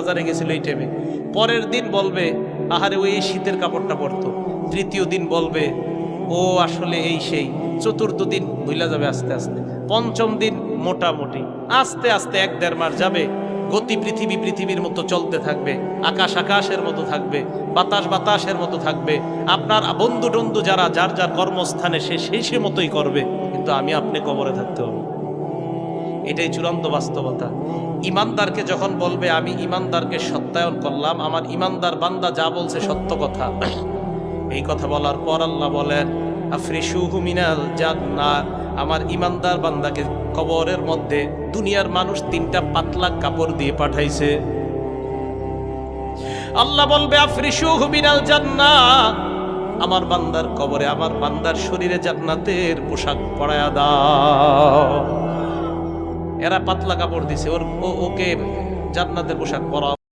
বাজারে গেছিল এই টাইমে, পরের দিন বলবে আহারে ওই শীতের কাপড়টা পরতো, তৃতীয় দিন বলবে ও আসলে এই সেই, চতুর্থ দিন ভুলা যাবে আস্তে আস্তে, পঞ্চম দিন মোটামুটি, আস্তে আস্তে 1-1.5 মাস যাবে, গতি পৃথিবীর মতো চলতে থাকবে, আকাশ আকাশের মতো থাকবে, বাতাস বাতাসের মতো থাকবে, আপনার বন্ধু টন্ধু যারা যার যার কর্মস্থানে সে মতোই করবে, কিন্তু আমি আপনি কবরে থাকতে হবে। এটাই চূড়ান্ত বাস্তবতা। ইমানদারকে যখন বলবে আমি ইমানদারকে সত্যায়ন করলাম, আমার ইমানদার বান্দা যা বলছে সত্য কথা, এই কথা বলার পর আল্লাহ বলেন আফরিশুহু মিনাল জান্নাহ, আমার ইমানদার বান্দাকে কবরের মধ্যে দুনিয়ার মানুষ 3টা পাতলা কাপড় দিয়ে পাঠাইছে। আল্লাহ বলবে আফরিশুহু মিনাল জান্নাহ, আমার বান্দার কবরে আমার বান্দার শরীরে জান্নাতের পোশাক পরায়া দাও। এরা পাতলা কাপড় দিছে, ওকে জান্নাতের পোশাক